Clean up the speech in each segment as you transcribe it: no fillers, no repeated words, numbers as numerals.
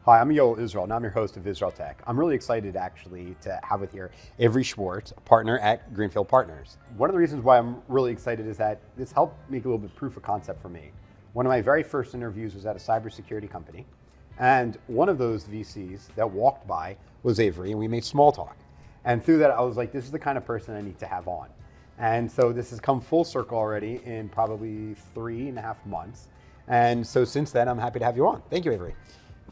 Hi, I'm Yoel Israel, and I'm your host of Israel Tech. I'm really excited actually to have with here Avery Schwartz, a partner at Greenfield Partners. One of the reasons why I'm really excited is that this helped make a little bit proof of concept for me. One of my very first interviews was at a cybersecurity company, and one of those VCs that walked by was Avery, and we made small talk. And through that, I was like, this is the kind of person I need to have on. And so this has come full circle already in probably 3.5 months. And so since then, I'm happy to have you on. Thank you, Avery.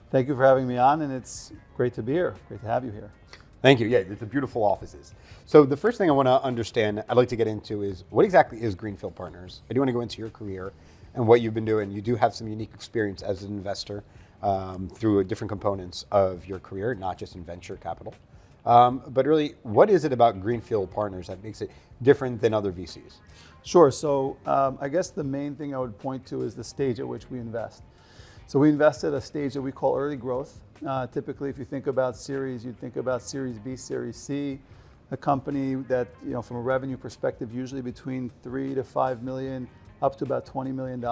Thank you for having me on, and it's great to be here. Great to have you here. Thank you. Yeah, it's a beautiful offices. So the first thing I want to understand, I'd like to get into is what exactly is Greenfield Partners? I do want to go into your career and what you've been doing. You do have some unique experience as an investor through different components of your career, not just in venture capital. But really, what is it about Greenfield Partners that makes it different than other VCs? Sure. So I guess the main thing I would point to is the stage at which we invest. So we invest at a stage that we call early growth. Typically, if you think about series, you'd think about Series B, Series C, a company that, from a revenue perspective, usually between 3 to 5 million, up to about $20 million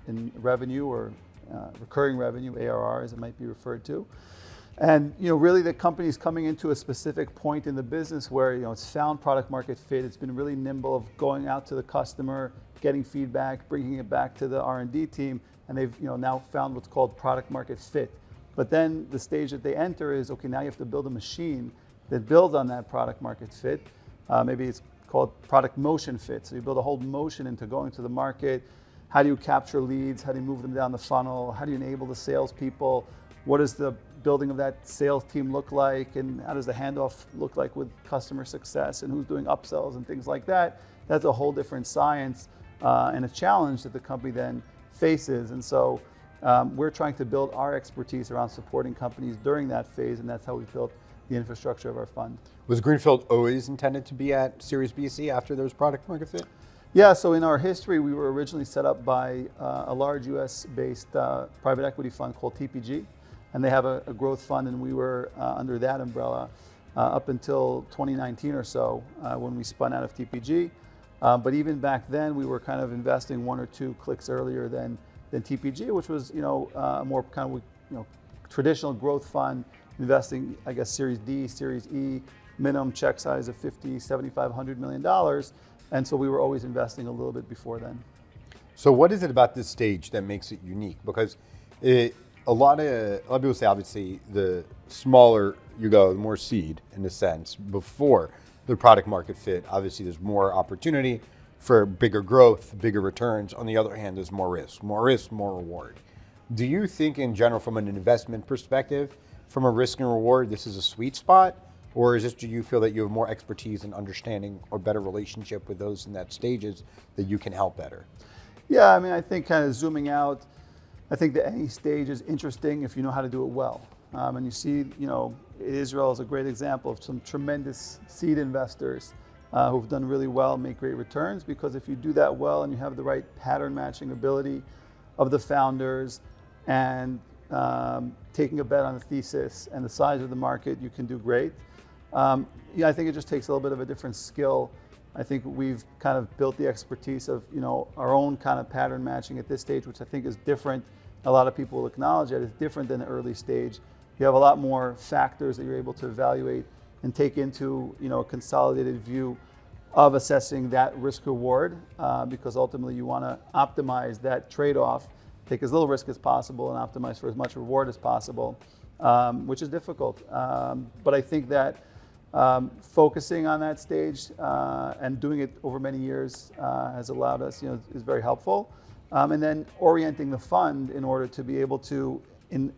in revenue or recurring revenue, ARR as it might be referred to. And really the company's coming into a specific point in the business where it's found product market fit. It's been really nimble of going out to the customer, getting feedback, bringing it back to the R&D team, and they've now found what's called product market fit. But then the stage that they enter is, okay, now you have to build a machine that builds on that product market fit. Maybe it's called product motion fit. So you build a whole motion into going to the market. How do you capture leads? How do you move them down the funnel? How do you enable the salespeople? What does the building of that sales team look like? And how does the handoff look like with customer success? And who's doing upsells and things like that? That's a whole different science and a challenge that the company then faces. And so we're trying to build our expertise around supporting companies during that phase, and that's how we built the infrastructure of our fund. Was Greenfield always intended to be at Series B, C after there was product market fit? Yeah, so in our history, we were originally set up by a large US-based private equity fund called TPG, and they have a growth fund, and we were under that umbrella up until 2019 or so when we spun out of TPG. But even back then, we were kind of investing 1 or 2 clicks earlier than TPG, which was a more kind of traditional growth fund, investing, I guess, Series D, Series E, minimum check size of $50, $75, $100 million. And so we were always investing a little bit before then. So what is it about this stage that makes it unique? Because a lot of people say, obviously, the smaller you go, the more seed, in a sense, before the product market fit. Obviously, there's more opportunity for bigger growth, bigger returns. On the other hand, there's more risk, more reward. Do you think in general, from an investment perspective, from a risk and reward, this is a sweet spot? Or is this, do you feel that you have more expertise and understanding or better relationship with those in that stages that you can help better? Yeah, I mean, I think kind of zooming out, I think that any stage is interesting if you know how to do it well. And you see, Israel is a great example of some tremendous seed investors who've done really well, make great returns, because if you do that well and you have the right pattern matching ability of the founders and taking a bet on the thesis and the size of the market, you can do great. I think it just takes a little bit of a different skill. I think we've kind of built the expertise of our own kind of pattern matching at this stage, which I think is different. A lot of people will acknowledge that it's different than the early stage. You have a lot more factors that you're able to evaluate and take into a consolidated view of assessing that risk reward, because ultimately you want to optimize that trade-off, take as little risk as possible and optimize for as much reward as possible, which is difficult. But I think that focusing on that stage and doing it over many years has allowed us, is very helpful. And then orienting the fund in order to be able to, in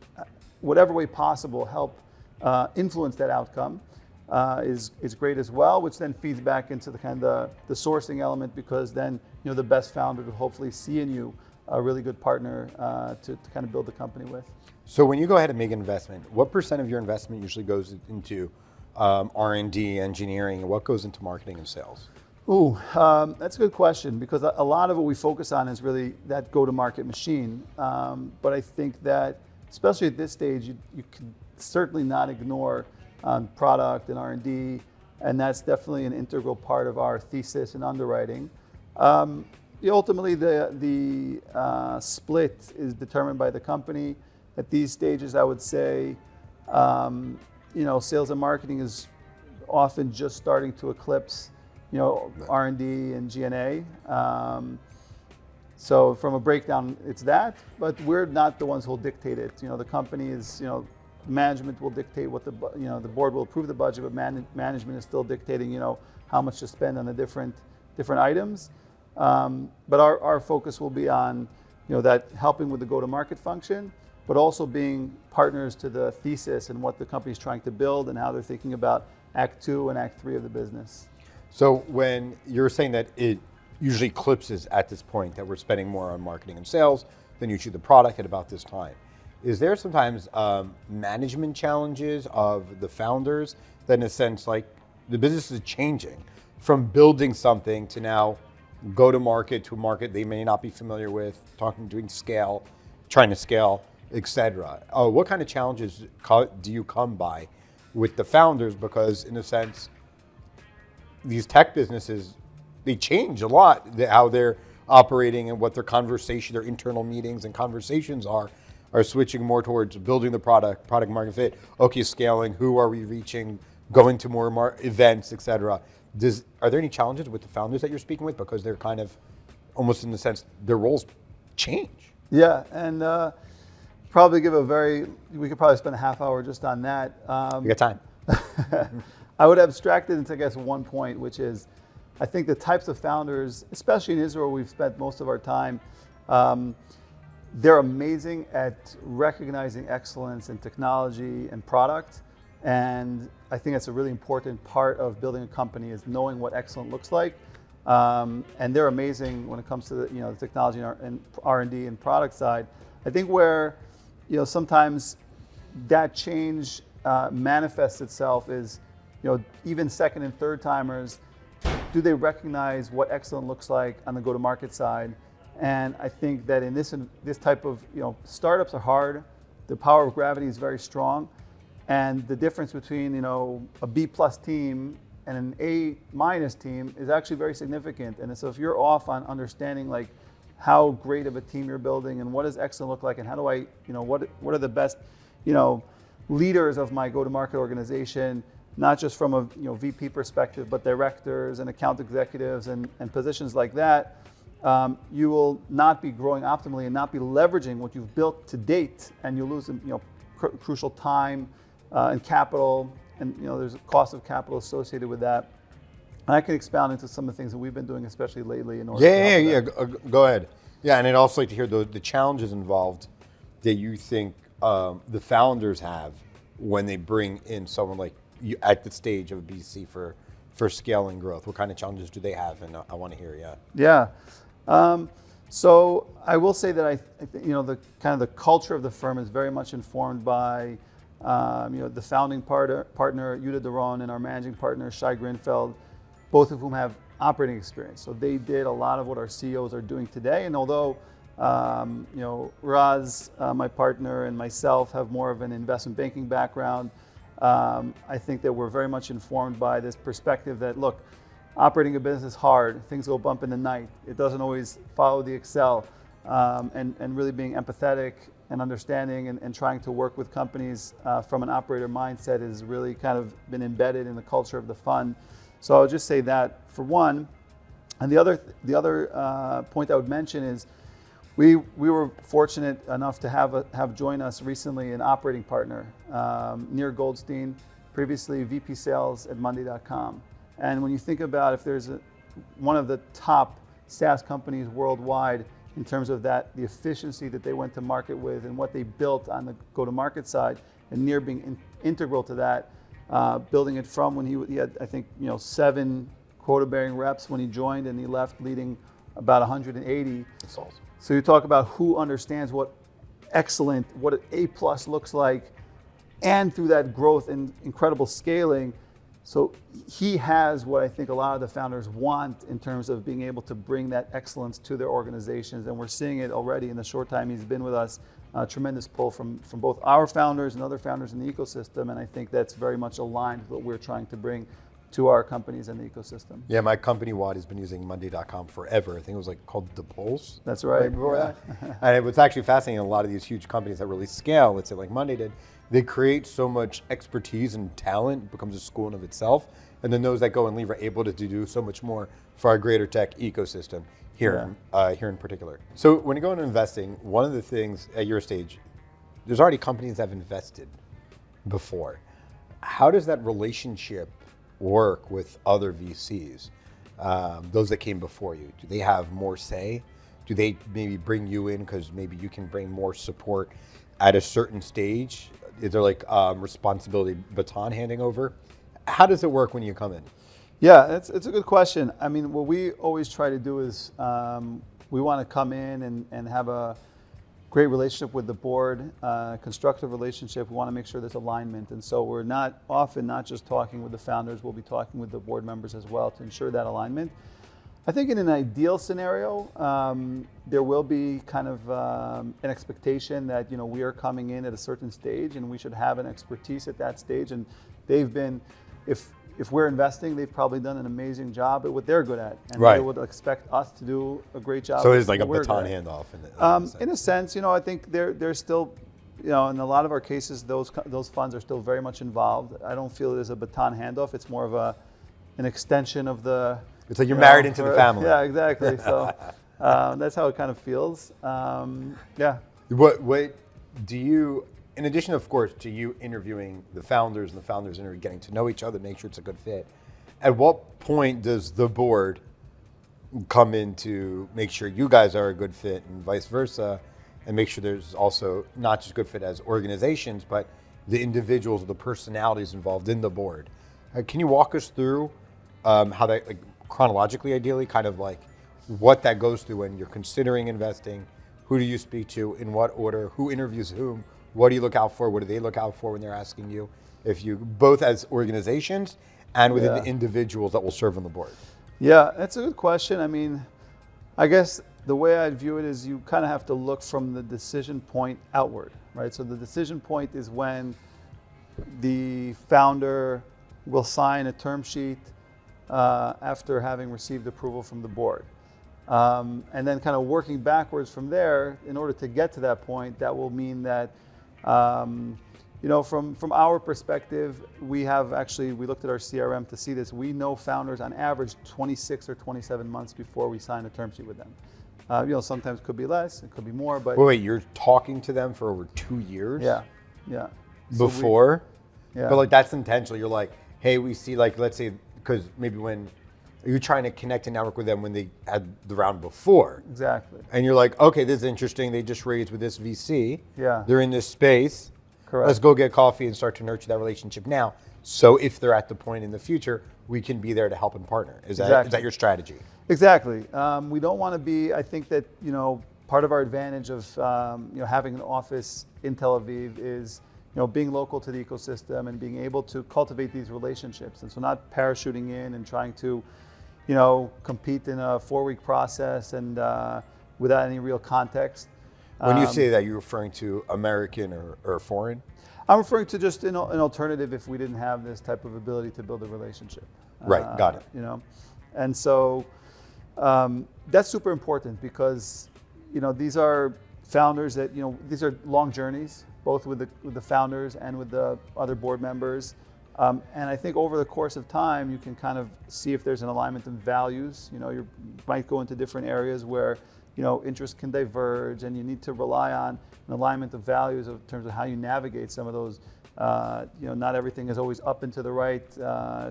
whatever way possible, help influence that outcome is great as well, which then feeds back into the kind of the sourcing element, because then the best founder will hopefully see in you a really good partner to kind of build the company with. So when you go ahead and make an investment, what % of your investment usually goes into R&D, engineering, and what goes into marketing and sales? Ooh, that's a good question, because a lot of what we focus on is really that go-to-market machine. But I think that, especially at this stage, you can certainly not ignore product and R&D, and that's definitely an integral part of our thesis and underwriting. Ultimately, the split is determined by the company. at these stages, I would say, sales and marketing is often just starting to eclipse, R&D and G&A. So from a breakdown, it's that, but we're not the ones who will dictate it. The company is, management will dictate what the board will approve the budget, but management is still dictating, how much to spend on the different items. But our focus will be on, that helping with the go-to-market function, but also being partners to the thesis and what the company is trying to build and how they're thinking about Act 2 and Act 3 of the business. So when you're saying that it usually eclipses at this point, that we're spending more on marketing and sales than usually the product at about this time, is there sometimes management challenges of the founders that in a sense, like the business is changing from building something to now go to market to a market they may not be familiar with, doing scale, trying to scale, etc. What kind of challenges do you come by with the founders? Because in a sense, these tech businesses, they change a lot, how they're operating and what their internal meetings and conversations are switching more towards building the product market fit, okay, scaling, who are we reaching, going to more events, etc. Are there any challenges with the founders that you're speaking with? Because they're kind of almost in the sense their roles change. Yeah, and we could probably spend a half hour just on that. You got time. I would abstract it into, I guess, one point, which is, I think the types of founders, especially in Israel, we've spent most of our time, they're amazing at recognizing excellence in technology and product. And I think that's a really important part of building a company, is knowing what excellent looks like. And they're amazing when it comes to the technology and R&D and product side. I think where sometimes that change manifests itself is, even second and third timers, do they recognize what excellent looks like on the go-to-market side? And I think that in this type of, startups are hard. The power of gravity is very strong. And the difference between, a B+ team and an A- team is actually very significant. And so if you're off on understanding like how great of a team you're building and what does excellent look like and how do I, what are the best, leaders of my go-to-market organization, not just from a VP perspective, but directors and account executives and positions like that, you will not be growing optimally and not be leveraging what you've built to date, and you'll lose crucial time and capital, and there's a cost of capital associated with that. And I can expound into some of the things that we've been doing, especially lately, in order to help that. Go ahead. Yeah, and I'd also like to hear the challenges involved that you think the founders have when they bring in someone like you at the stage of a BC for scaling growth. What kind of challenges do they have? And I want to hear, Yeah. So I will say that I think the kind of the culture of the firm is very much informed by the founding partner Yuda Doron and our managing partner Shai Greenfield, both of whom have operating experience. So they did a lot of what our CEOs are doing today. And although Raz, my partner, and myself have more of an investment banking background, I think that we're very much informed by this perspective that, look, operating a business is hard. Things go bump in the night. It doesn't always follow the Excel. And really being empathetic and understanding and trying to work with companies from an operator mindset has really kind of been embedded in the culture of the fund. So I'll just say that for one. And the other point I would mention is we were fortunate enough to have join us recently an operating partner, Nir Goldstein, previously VP Sales at Monday.com. And when you think about if there's one of the top SaaS companies worldwide in terms of the efficiency that they went to market with and what they built on the go-to-market side, and Nir being integral to that, building it from when he had, I think, 7 quota-bearing reps when he joined, and he left leading about 180. That's awesome. So you talk about who understands what excellent, what an A+ looks like, and through that growth and incredible scaling. So he has what I think a lot of the founders want in terms of being able to bring that excellence to their organizations. And we're seeing it already in the short time he's been with us, tremendous pull from both our founders and other founders in the ecosystem. And I think that's very much aligned with what we're trying to bring to our companies and the ecosystem. Yeah, my company Watt has been using Monday.com forever. I think it was like called The Pulse. That's right. Before Yeah. that. And what's actually fascinating, a lot of these huge companies that really scale, let's say like Monday did, they create so much expertise and talent, it becomes a school in of itself. And then those that go and leave are able to do so much more for our greater tech ecosystem here, here in particular. So when you go into investing, one of the things at your stage, there's already companies that have invested before. How does that relationship work with other VCs, those that came before you? Do they have more say? Do they maybe bring you in because maybe you can bring more support at a certain stage? Is there like responsibility baton handing over? How does it work when you come in? Yeah, it's a good question. I mean, what we always try to do is we want to come in and have a great relationship with the board, constructive relationship. We want to make sure there's alignment. And so we're not just talking with the founders, we'll be talking with the board members as well to ensure that alignment. I think in an ideal scenario, there will be kind of an expectation that, you know, we are coming in at a certain stage and we should have an expertise at that stage. And they've been, if we're investing, they've probably done an amazing job at what they're good at. And Right. they would expect us to do a great job. So at it's like a what we're baton good at. handoff. In a sense, you know, I think they're still, you know, in a lot of our cases, those funds are still very much involved. I don't feel there's a baton handoff. It's more of an extension of the. It's like you're married into the family. Yeah, exactly. So that's how it kind of feels. Yeah. What do you, in addition, of course, to you interviewing the founders and the founders getting to know each other, make sure it's a good fit, at what point does the board come in to make sure you guys are a good fit and vice versa, and make sure there's also not just good fit as organizations, but the individuals, the personalities involved in the board? Can you walk us through how that, like, chronologically, ideally, kind of like what that goes through when you're considering investing? Who do you speak to? In what order? Who interviews whom? What do you look out for? What do they look out for when they're asking you? If you, both as organizations and within the individuals that will serve on the board. Yeah, that's a good question. I mean, I guess the way I view it is you kind of have to look from the decision point outward, right? So the decision point is when the founder will sign a term sheet after having received approval from the board. And then kind of working backwards from there, in order to get to that point, that will mean that, you know, from our perspective, we looked at our CRM to see this. We know founders on average 26 or 27 months before we sign a term sheet with them. You know, sometimes it could be less, it could be more, but. Wait, you're talking to them for over 2 years? Yeah. Before? Yeah. But like that's intentional. You're like, hey, we see, like, let's say, because maybe when you're trying to connect and network with them when they had the round before. Exactly. And you're like, okay, this is interesting. They just raised with this VC. Yeah. They're in this space. Correct. Let's go get coffee and start to nurture that relationship now. So if they're at the point in the future, we can be there to help and partner. Is that your strategy? Exactly. We don't want to be, I think that, you know, part of our advantage of, you know, having an office in Tel Aviv is, you know, being local to the ecosystem and being able to cultivate these relationships. And so not parachuting in and trying to, you know, compete in a 4-week process and without any real context. When you say that, you're referring to American or foreign? I'm referring to just an alternative if we didn't have this type of ability to build a relationship. Right, got it. You know, and so that's super important because, you know, these are founders that, you know, these are long journeys, both with the founders and with the other board members. And I think over the course of time, you can kind of see if there's an alignment in values. You know, you might go into different areas where, you know, interests can diverge, and you need to rely on an alignment of values in terms of how you navigate some of those. You know, not everything is always up and to the right,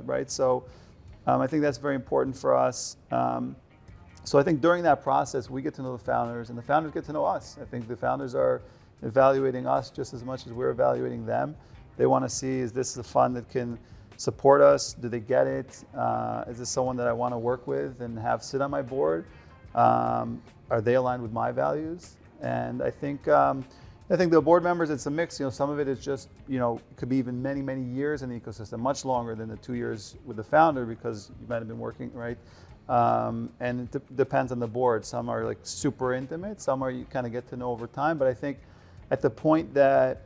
right? So I think that's very important for us. So I think during that process, we get to know the founders, and the founders get to know us. I think the founders are evaluating us just as much as we're evaluating them. They want to see, is this a fund that can support us? Do they get it? Is this someone that I want to work with and have sit on my board? Are they aligned with my values? And I think the board members, it's a mix. You know, some of it is just, you know, it could be even many, many years in the ecosystem, much longer than the 2 years with the founder because you might have been working, right? And it depends on the board. Some are like super intimate. Some are you kind of get to know over time. But I think at the point that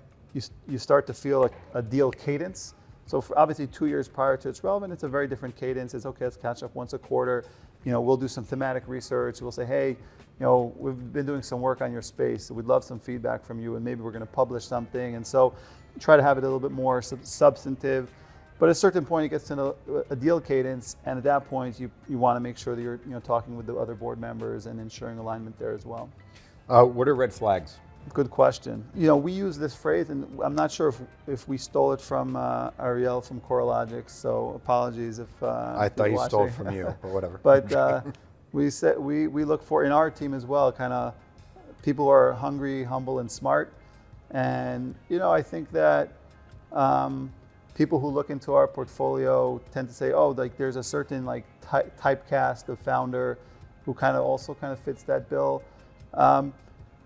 you start to feel like a deal cadence, So for obviously 2 years prior to its relevant, it's a very different cadence. It's okay, let's catch up once a quarter. We'll do some thematic research. We'll say, hey, we've been doing some work on your space. So we'd love some feedback from you, and maybe we're going to publish something. And so try to have it a little bit more substantive. But at a certain point, it gets to a deal cadence, and at that point, you want to make sure that you're talking with the other board members and ensuring alignment there as well. What are red flags? Good question. We use this phrase, and I'm not sure if we stole it from Ariel from CoreLogic, so apologies if I thought you stole it from you, but whatever. But we look for, in our team as well, kind of people who are hungry, humble, and smart. And I think that people who look into our portfolio tend to say, oh, like there's a certain like typecast of founder who kind of fits that bill.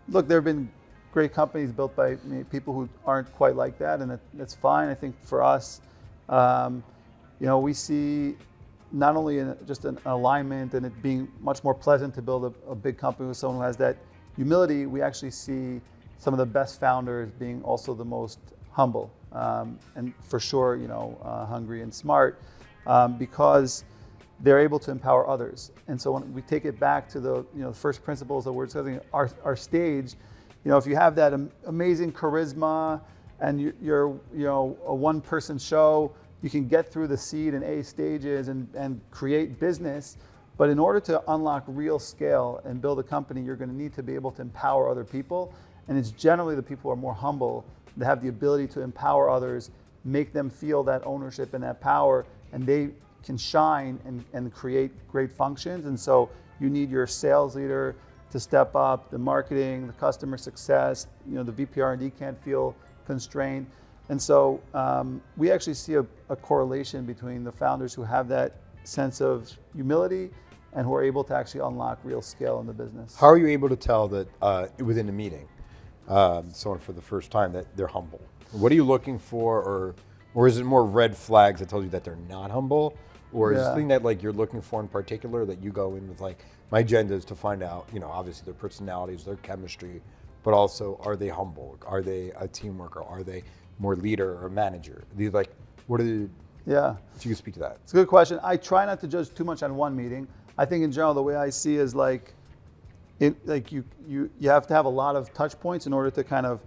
Look, there have been great companies built by people who aren't quite like that, and that's fine. I think for us, we see not only just an alignment and it being much more pleasant to build a big company with someone who has that humility. We actually see some of the best founders being also the most humble, and for sure, hungry and smart, because they're able to empower others. And so when we take it back to the first principles that we're discussing, our stage, if you have that amazing charisma and you're a one-person show, you can get through the seed and A stages and create business. But in order to unlock real scale and build a company, you're going to need to be able to empower other people. And it's generally the people who are more humble that have the ability to empower others, make them feel that ownership and that power, and they can shine and create great functions. And so you need your sales leader to step up, the marketing, the customer success, the VP R&D can't feel constrained. And so we actually see a correlation between the founders who have that sense of humility and who are able to actually unlock real scale in the business. How are you able to tell that within a meeting, someone for the first time, that they're humble? What are you looking for, or is it more red flags that tells you that they're not humble? Or is there something that like you're looking for in particular that you go in with like, my agenda is to find out, obviously their personalities, their chemistry, but also are they humble? Are they a team worker? Are they more leader or manager? These like, what are the, yeah. So you can speak to that. It's a good question. I try not to judge too much on one meeting. I think in general, the way I see is like you have to have a lot of touch points in order to kind of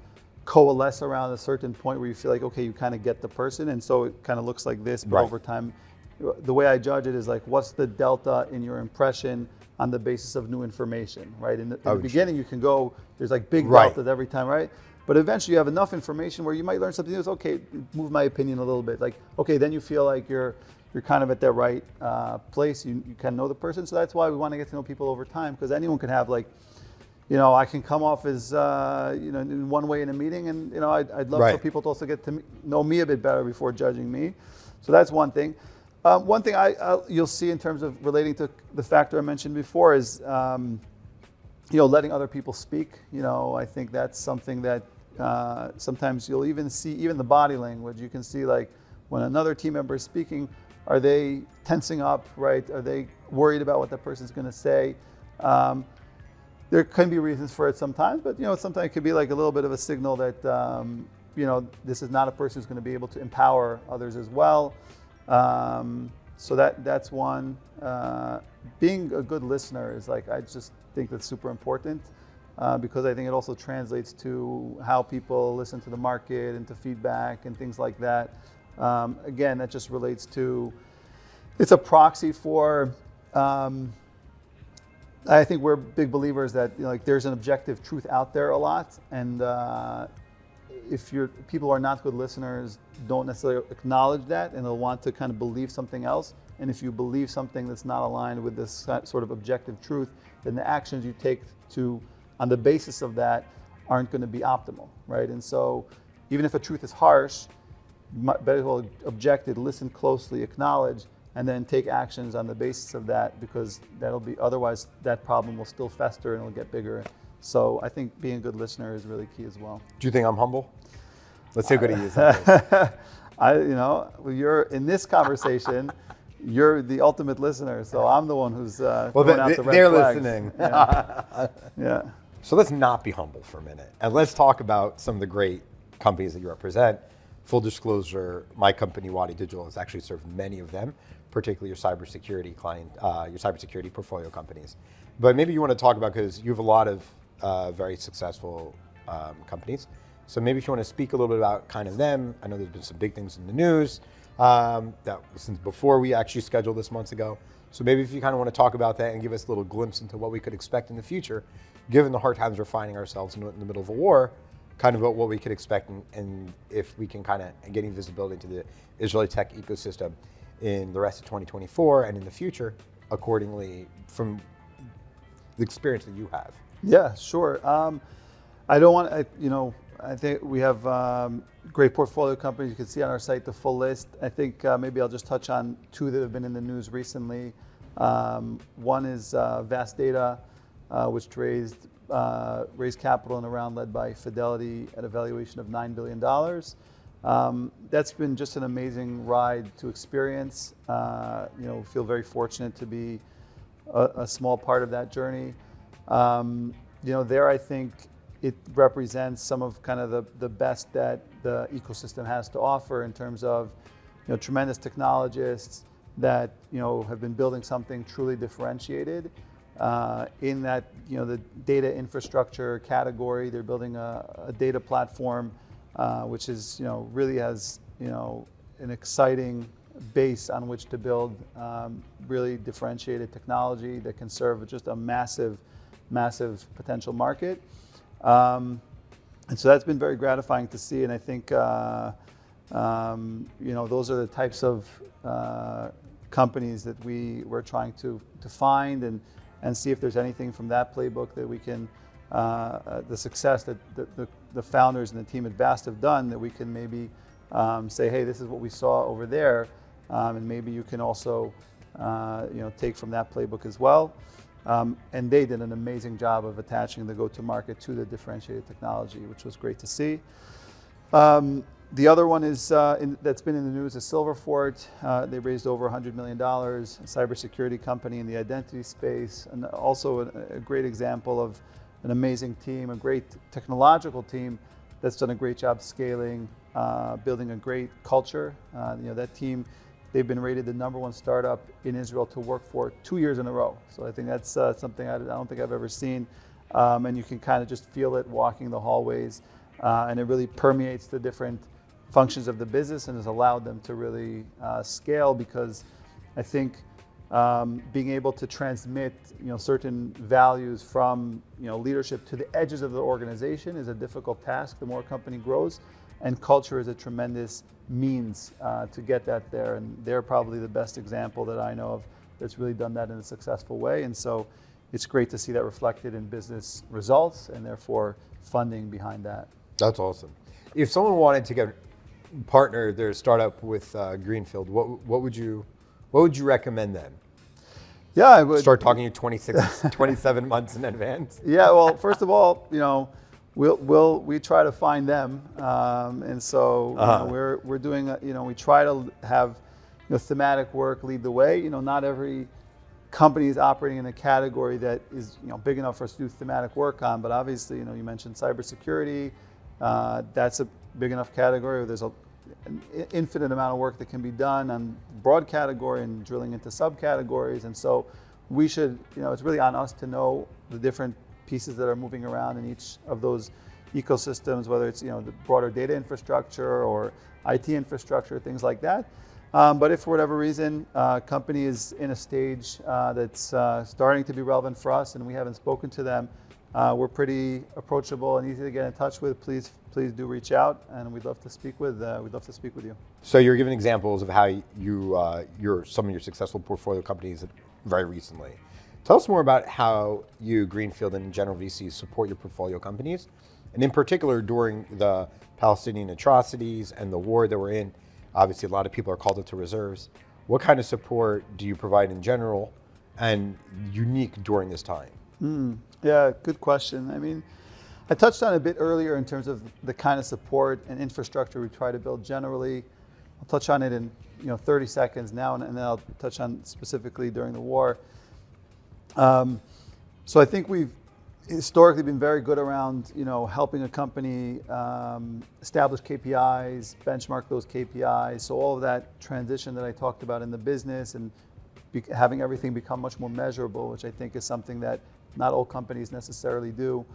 coalesce around a certain point where you feel like, okay, you kind of get the person. And so it kind of looks like this, but over time, the way I judge it is like, what's the delta in your impression on the basis of new information, right? In the beginning, you can go, there's like big deltas every time, right? But eventually you have enough information where you might learn something new. It's okay, move my opinion a little bit. Like, okay, then you feel like you're kind of at that right place. You kind of know the person. So that's why we want to get to know people over time, because anyone can have like, I can come off as, in one way in a meeting, and I'd love for people to also get to know me a bit better before judging me. So that's one thing. One thing you'll see in terms of relating to the factor I mentioned before is, letting other people speak. I think that's something that sometimes you'll even see, even the body language. You can see like when another team member is speaking, are they tensing up, right? Are they worried about what that person's going to say? There can be reasons for it sometimes, but sometimes it could be like a little bit of a signal that this is not a person who's going to be able to empower others as well. So that's one. Being a good listener is like, I just think that's super important, because I think it also translates to how people listen to the market and to feedback and things like that. Again, that just relates to, it's a proxy for, I think we're big believers that there's an objective truth out there a lot, and if people are not good listeners, don't necessarily acknowledge that, and they'll want to kind of believe something else. And if you believe something that's not aligned with this sort of objective truth, then the actions you take on the basis of that aren't going to be optimal, right? And so even if a truth is harsh, better well object it, listen closely, acknowledge, and then take actions on the basis of that, because otherwise that problem will still fester and it'll get bigger. So I think being a good listener is really key as well. Do you think I'm humble? Let's see how good he is. You're in this conversation, you're the ultimate listener. So I'm the one who's throwing out the red they're flags. listening. Yeah. So let's not be humble for a minute, and let's talk about some of the great companies that you represent. full disclosure, my company, Wadi Digital, has actually served many of them, particularly your cybersecurity your cybersecurity portfolio companies. But maybe you want to talk about, because you have a lot of very successful companies. So maybe if you want to speak a little bit about kind of them. I know there's been some big things in the news that since before we actually scheduled this months ago. So maybe if you kind of want to talk about that and give us a little glimpse into what we could expect in the future, given the hard times we're finding ourselves in the middle of a war, kind of about what we could expect and if we can kind of get any visibility into the Israeli tech ecosystem in the rest of 2024 and in the future, accordingly, from the experience that you have. Yeah, sure. I don't want, I think we have great portfolio companies. You can see on our site the full list. I think maybe I'll just touch on two that have been in the news recently. One is Vast Data, which raised capital in a round led by Fidelity at a valuation of $9 billion. That's been just an amazing ride to experience. Feel very fortunate to be a small part of that journey. There I think it represents some of kind of the best that the ecosystem has to offer in terms of tremendous technologists that have been building something truly differentiated in that the data infrastructure category. They're building a data platform which is really has an exciting base on which to build really differentiated technology that can serve just a massive potential market. And so that's been very gratifying to see, and I think those are the types of companies that we're trying to find and see if there's anything from that playbook that we can the success that the founders and the team at Vast have done, that we can maybe say, hey, this is what we saw over there, and maybe you can also take from that playbook as well. And they did an amazing job of attaching the go-to-market to the differentiated technology, which was great to see. The other one is that's been in the news is Silverfort. They raised over $100 million, a cybersecurity company in the identity space, and also a great example of an amazing team, a great technological team that's done a great job scaling, building a great culture. That team, they've been rated the #1 startup in Israel to work for 2 years in a row. So I think that's something I don't think I've ever seen. And you can kind of just feel it walking the hallways. And it really permeates the different functions of the business and has allowed them to really scale, because I think being able to transmit certain values from leadership to the edges of the organization is a difficult task the more a company grows. And culture is a tremendous means to get that there. And they're probably the best example that I know of that's really done that in a successful way. And so it's great to see that reflected in business results and therefore funding behind that. That's awesome. If someone wanted to partner their startup with Greenfield, what would you recommend them? Yeah, I would start talking to you 27 months in advance. Yeah, well, first of all, we try to find them, and so we're doing we try to have thematic work lead the way. Not every company is operating in a category that is big enough for us to do thematic work on, but obviously you mentioned cybersecurity. That's a big enough category where there's an infinite amount of work that can be done on broad category and drilling into subcategories. And so we should, it's really on us to know the different pieces that are moving around in each of those ecosystems, whether it's the broader data infrastructure or IT infrastructure, things like that. But if for whatever reason a company is in a stage that's starting to be relevant for us and we haven't spoken to them, we're pretty approachable and easy to get in touch with. Please do reach out, and we'd love to speak with you. So you're giving examples of how some of your successful portfolio companies very recently. Tell us more about how you, Greenfield, and General VC support your portfolio companies, and in particular during the Palestinian atrocities and the war that we're in. Obviously, a lot of people are called into reserves. What kind of support do you provide in general and unique during this time? Yeah, good question. I mean, I touched on it a bit earlier in terms of the kind of support and infrastructure we try to build generally. I'll touch on it in 30 seconds now, and then I'll touch on specifically during the war. So I think we've historically been very good around, helping a company establish KPIs, benchmark those KPIs. So all of that transition that I talked about in the business and having everything become much more measurable, which I think is something that not all companies necessarily do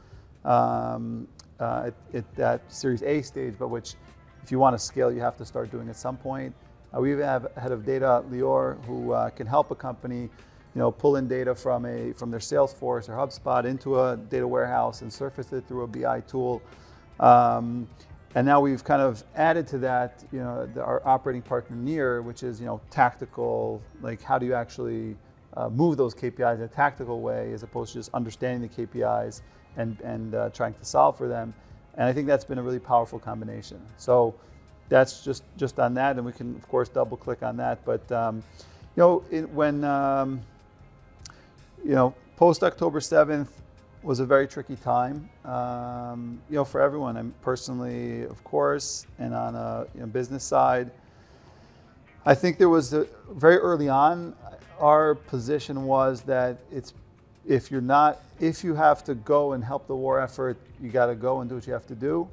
at that Series A stage, but which if you want to scale, you have to start doing at some point. We even have a head of data, Lior, who can help a company pull in data from their Salesforce or HubSpot into a data warehouse and surface it through a BI tool. And now we've kind of added to that, our operating partner Near, which is, tactical, like how do you actually move those KPIs in a tactical way as opposed to just understanding the KPIs and trying to solve for them. And I think that's been a really powerful combination. So that's just on that, and we can, of course, double click on that. But, post October 7th was a very tricky time, for everyone. I'm personally, of course, and on a business side. I think there was very early on, our position was that if you have to go and help the war effort, you got to go and do what you have to do.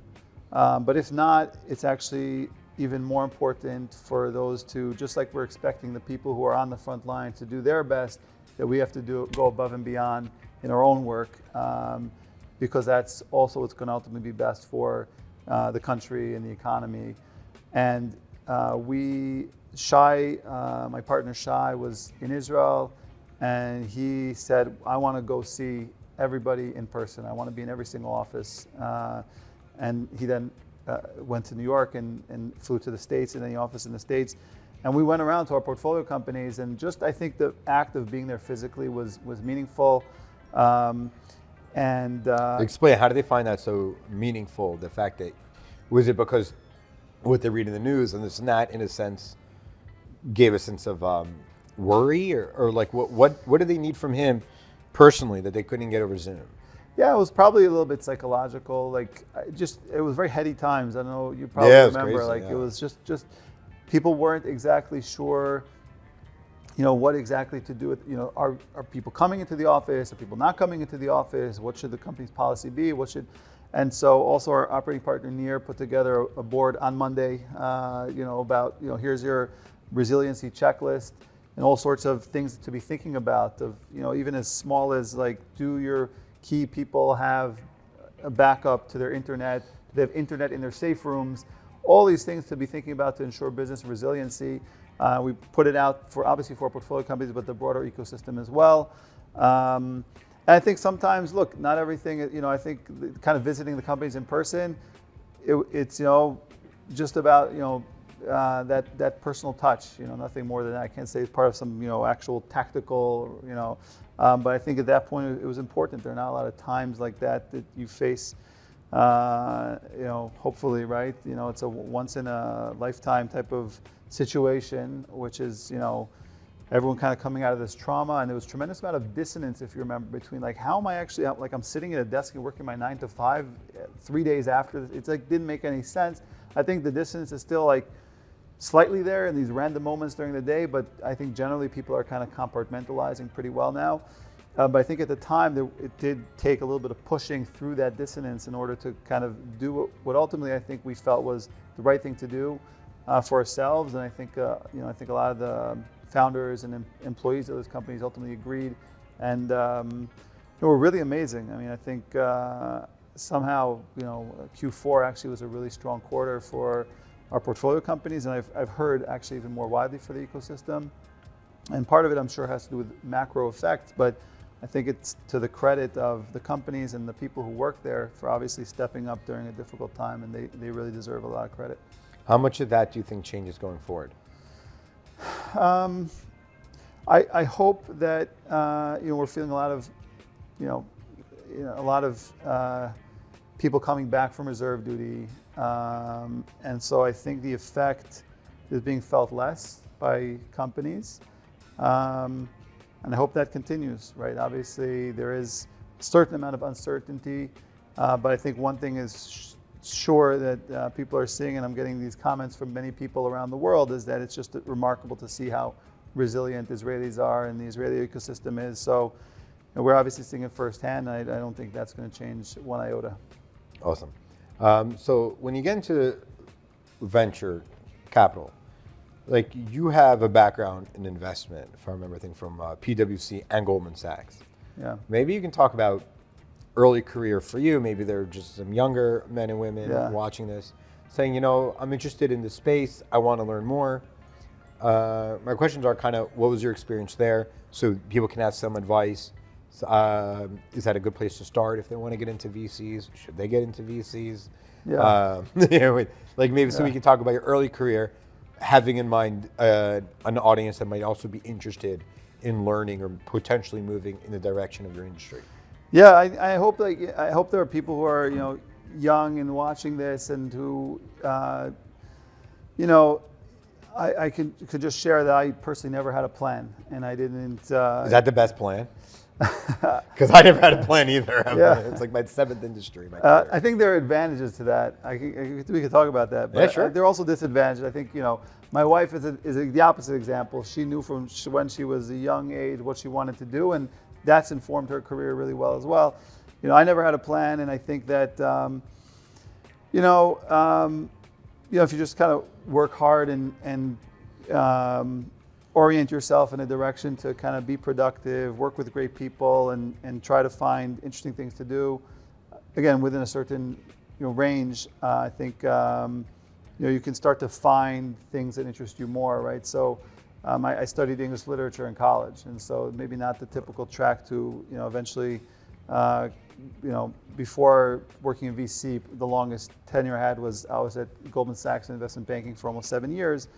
But if not, it's actually even more important for those to, just like we're expecting the people who are on the front line to do their best, that we have to go above and beyond in our own work, because that's also what's going to ultimately be best for the country and the economy. And my partner Shai was in Israel, and he said, I want to go see everybody in person. I want to be in every single office. And he then went to New York and flew to the States, in the office in the States. And we went around to our portfolio companies, and I think the act of being there physically was meaningful. Explain, how do they find that so meaningful? The fact that, was it because what they read in the news and this and that, in a sense, gave a sense of worry, or like what do they need from him personally that they couldn't get over Zoom? Yeah, it was probably a little bit psychological. Like, it was very heady times. I know you probably remember. Crazy, It was just people weren't exactly sure, what exactly to do with, are people coming into the office? Are people not coming into the office? What should the company's policy be? And so also our operating partner Near put together a board on Monday, about, here's your resiliency checklist and all sorts of things to be thinking about, of, even as small as like, do your key people have a backup to their internet? Do they have internet in their safe rooms? All these things to be thinking about to ensure business resiliency. We put it out obviously for our portfolio companies, but the broader ecosystem as well. And I think sometimes, look, not everything, I think kind of visiting the companies in person, it's, just about, that personal touch, nothing more than that. I can't say it's part of some, actual tactical, but I think at that point it was important. There are not a lot of times like that you face, hopefully, right? It's a once in a lifetime type of situation, which is, everyone kind of coming out of this trauma, and there was tremendous amount of dissonance, if you remember, between like, how am I actually, like, I'm sitting at a desk and working my 9 to 5 3 days after. It's like, didn't make any sense. I think the dissonance is still like slightly there in these random moments during the day, but I think generally people are kind of compartmentalizing pretty well now. But I think at the time it did take a little bit of pushing through that dissonance in order to kind of do what ultimately I think we felt was the right thing to do for ourselves. And I think I think a lot of the founders and employees of those companies ultimately agreed, and they were really amazing. I mean, I think somehow Q4 actually was a really strong quarter for our portfolio companies, and I've heard actually even more widely for the ecosystem. And part of it, I'm sure, has to do with macro effects, but I think it's to the credit of the companies and the people who work there for obviously stepping up during a difficult time, and they really deserve a lot of credit. How much of that do you think changes going forward? I hope that we're feeling a lot of people coming back from reserve duty, and so I think the effect is being felt less by companies, and I hope that continues. Right? Obviously, there is a certain amount of uncertainty, but I think one thing is sure that people are seeing, and I'm getting these comments from many people around the world, is that it's just remarkable to see how resilient Israelis are and the Israeli ecosystem is. So, and we're obviously seeing it firsthand. I don't think that's going to change one iota. Awesome. So when you get into venture capital, like you have a background in investment, if I remember, I think from PwC and Goldman Sachs. Yeah. Maybe you can talk about early career for you. Maybe there are just some younger men and women watching this saying, you know, I'm interested in this space. I want to learn more. My questions are kind of, what was your experience there? So people can have some advice. Is that a good place to start if they want to get into VCs? Should they get into VCs? Yeah. You know, like maybe so we can talk about your early career, having in mind an audience that might also be interested in learning or potentially moving in the direction of your industry. Yeah, I hope there are people who are, you know, young and watching this and who, you know, I could just share that I personally never had a plan, and I didn't. Is that the best plan? Because I never had a plan either. Yeah. It's like my seventh industry. My career. I think there are advantages to that. We could talk about that. But yeah, sure. There are also disadvantages. I think, you know, my wife is the opposite example. She knew from when she was a young age what she wanted to do, and that's informed her career really well as well. You know, I never had a plan, and I think that, you know, if you just kind of work hard and orient yourself in a direction to kind of be productive, work with great people, and try to find interesting things to do, again, within a certain, you know, range, I think, you know, you can start to find things that interest you more, right? So I studied English literature in college, and so maybe not the typical track to, you know, eventually, you know, before working in VC, the longest tenure I had was I was at Goldman Sachs in investment banking for almost 7 years.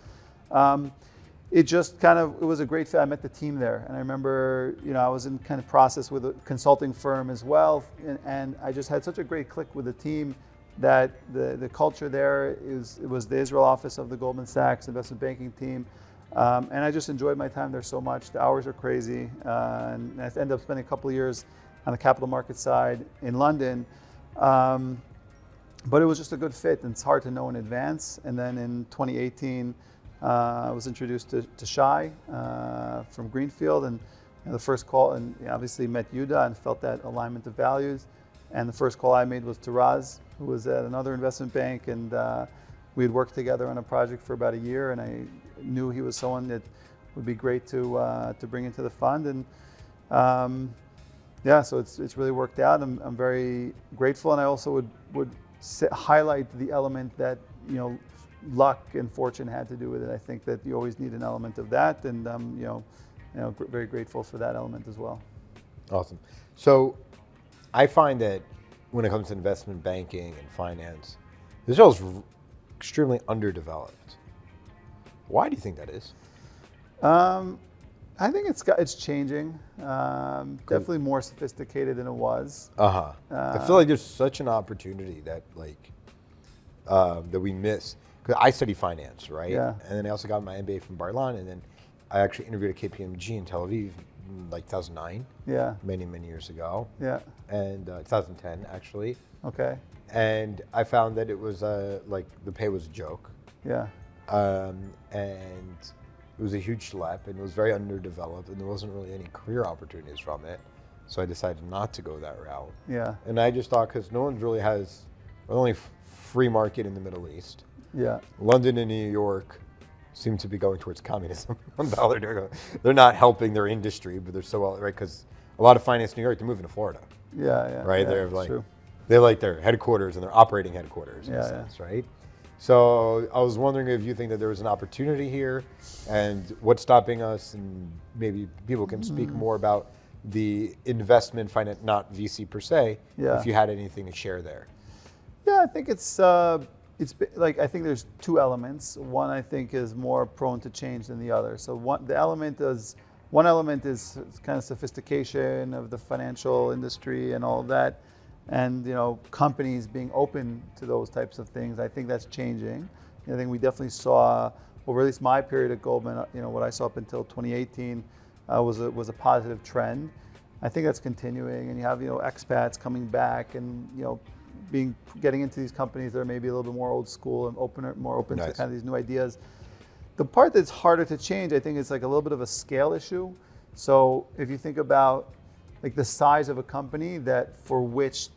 It just kind of, it was a great fit. I met the team there, and I remember, you know, I was in kind of process with a consulting firm as well, and I just had such a great click with the team that the culture there it was the Israel office of the Goldman Sachs investment banking team, and I just enjoyed my time there so much. The hours are crazy, and I ended up spending a couple of years on the capital market side in London, but it was just a good fit, and it's hard to know in advance. And then in 2018, I was introduced to Shai from Greenfield, and the first call, and obviously met Yuda and felt that alignment of values. And the first call I made was to Raz, who was at another investment bank, and we had worked together on a project for about a year, and I knew he was someone that would be great to bring into the fund. And yeah, so it's really worked out. I'm very grateful, and I also would highlight the element that, you know, luck and fortune had to do with it. I think that you always need an element of that, and you know, very grateful for that element as well. Awesome. So I find that when it comes to investment banking and finance, Israel is extremely underdeveloped. Why do you think that is? I think it's changing. Definitely more sophisticated than it was. I feel like there's such an opportunity that that we miss. Because I study finance, right? Yeah. And then I also got my MBA from Bar-Ilan, and then I actually interviewed at KPMG in Tel Aviv in like 2009. Yeah. Many years ago. Yeah. And 2010 actually. Okay. And I found that it was like the pay was a joke. Yeah. And it was a huge schlep, and it was very underdeveloped, and there wasn't really any career opportunities from it. So I decided not to go that route. Yeah. And I just thought, because no one really has, only free market in the Middle East. Yeah. London and New York seem to be going towards communism. They're not helping their industry, but they're so well, right? Because a lot of finance in New York, they're moving to Florida. Yeah. Right? Yeah, They're like, true. they're like their headquarters and their operating headquarters in a sense, right? So I was wondering if you think that there was an opportunity here, and what's stopping us, and maybe people can speak more about the investment finance, not VC per se, if you had anything to share there. Yeah, I think it's like, I think there's two elements. One, I think, is more prone to change than the other. So one element is kind of sophistication of the financial industry and all of that, and, you know, companies being open to those types of things. I think that's changing. I think we definitely saw, over at least my period at Goldman, you know, what I saw up until 2018 was a positive trend. I think that's continuing, and you have, you know, expats coming back, and, you know, getting into these companies that are maybe a little bit more old school and more open to kind of these new ideas. The part that's harder to change, I think, is like a little bit of a scale issue. So if you think about, like the size of a company that for which,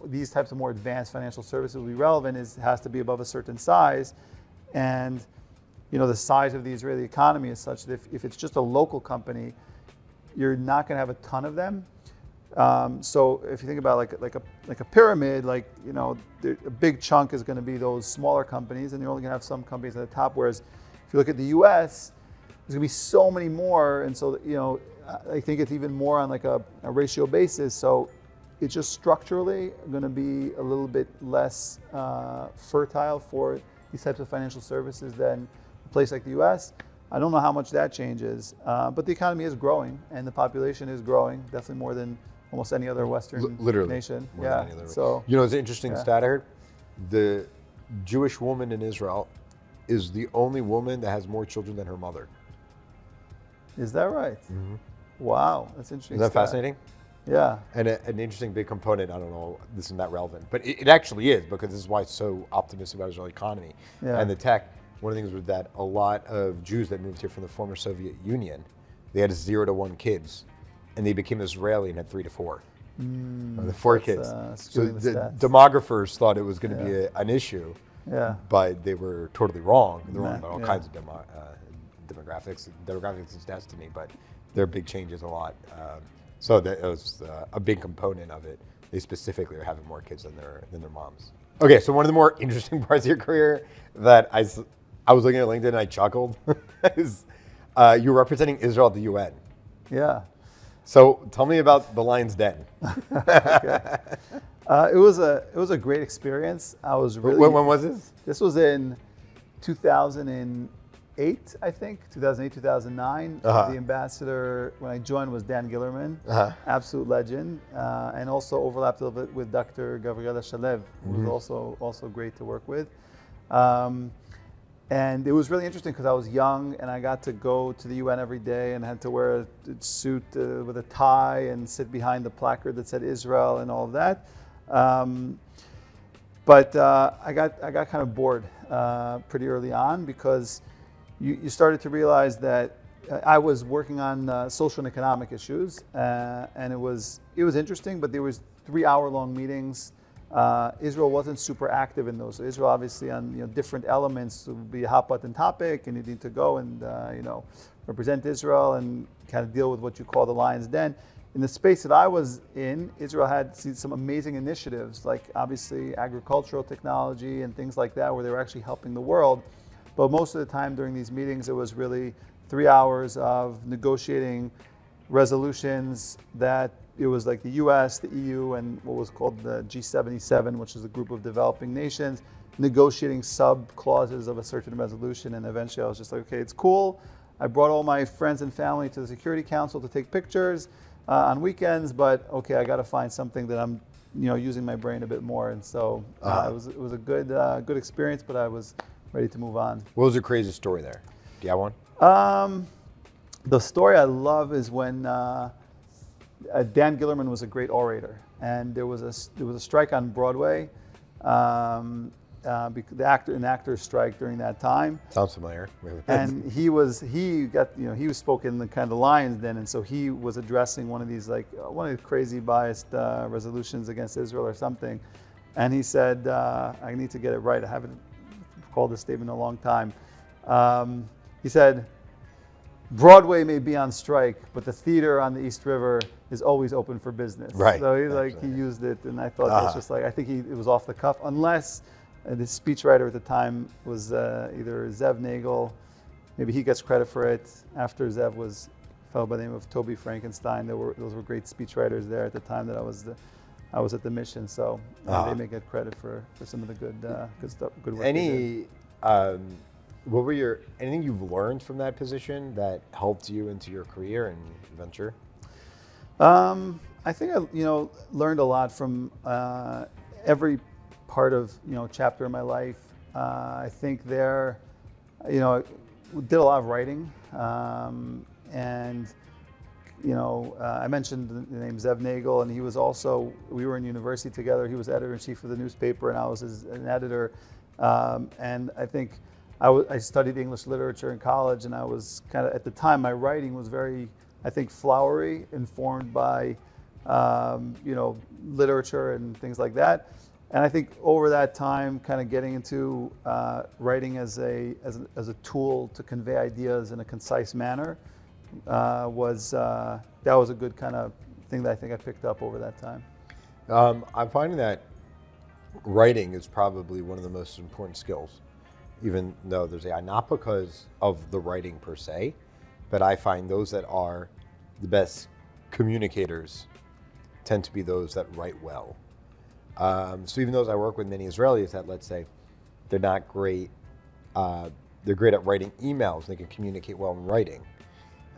these types of more advanced financial services will be relevant has to be above a certain size. And, the size of the Israeli economy is such that if it's just a local company, you're not going to have a ton of them. So if you think about like a pyramid, a big chunk is going to be those smaller companies, and you're only going to have some companies at the top. Whereas if you look at the U.S., there's going to be so many more, and so I think it's even more on like a ratio basis. So it's just structurally going to be a little bit less fertile for these types of financial services than a place like the U.S. I don't know how much that changes, but the economy is growing and the population is growing, definitely more than almost any other Western nation. Yeah. So it's an interesting stat I heard. The Jewish woman in Israel is the only woman that has more children than her mother. Is that right? Mm-hmm. Wow, that's interesting. Is that fascinating? Yeah. And an interesting big component, I don't know, this isn't that relevant, but it actually is, because this is why it's so optimistic about Israeli economy and the tech. One of the things was that a lot of Jews that moved here from the former Soviet Union, they had 0 to 1 kids, and they became Israeli and had 3 to 4. The 4 kids. So the demographers thought it was going to be an issue, but they were totally wrong. They're wrong about all kinds of demographics. Demographics is destiny, but there are big changes a lot. So that was a big component of it. They specifically are having more kids than their moms. Okay, so one of the more interesting parts of your career that I was looking at LinkedIn and I chuckled is you were representing Israel at the UN. Yeah. So tell me about the Lion's Den. Okay. It was a great experience. I was really. When was this? This was in 2008, I think, 2008, 2009. The ambassador when I joined was Dan Gillerman, absolute legend, and also overlapped a little bit with Dr. Gabriela Shalev, who was also great to work with. And it was really interesting because I was young and I got to go to the UN every day and had to wear a suit with a tie and sit behind the placard that said Israel and all of that. But I got kind of bored pretty early on because you started to realize that I was working on social and economic issues, and it was interesting, but there was 3-hour-long meetings. Israel wasn't super active in those. So Israel, obviously, on different elements would be a hot button topic, and you need to go and represent Israel and kind of deal with what you call the Lion's Den. In the space that I was in, Israel had some amazing initiatives, like obviously agricultural technology and things like that, where they were actually helping the world. But most of the time during these meetings, it was really 3 hours of negotiating resolutions that it was like the US, the EU, and what was called the G77, which is a group of developing nations, negotiating sub-clauses of a certain resolution. And eventually I was just like, okay, it's cool. I brought all my friends and family to the Security Council to take pictures on weekends, but okay, I got to find something that I'm using my brain a bit more. And so it was a good experience, but I was ready to move on. What was your craziest story there? Do you have one? The story I love is when Dan Gillerman was a great orator, and there was a strike on Broadway, an actor's strike during that time. Sounds familiar. And he was spoken in the kind of Lion's Den, and so he was addressing one of these crazy biased resolutions against Israel or something, and he said, I need to get it right. I haven't called this statement in a long time. He said, Broadway may be on strike, but the theater on the East River is always open for business. Right. So he used it, and I thought that's just I think it was off the cuff, unless the speechwriter at the time was either Zev Nagel, maybe he gets credit for it. After Zev was a fellow by the name of Toby Frankenstein. Those were great speechwriters there at the time that I was at the mission. So they may get credit for some of the good stuff, good work. Anything you've learned from that position that helped you into your career and venture? I think I learned a lot from every part of chapter in my life. I think there, we did a lot of writing, and I mentioned the name Zev Nagel, and he was also, we were in university together. He was editor-in-chief of the newspaper, and I was an editor, and I think I studied English literature in college, and I was kind of, at the time, my writing was very I think flowery, informed by literature and things like that. And I think over that time, kind of getting into writing as a tool to convey ideas in a concise manner was a good kind of thing that I think I picked up over that time. I'm finding that writing is probably one of the most important skills, even though there's AI, not because of the writing per se, but I find those that are the best communicators tend to be those that write well. So even though I work with many Israelis that, let's say, they're not great, they're great at writing emails, they can communicate well in writing,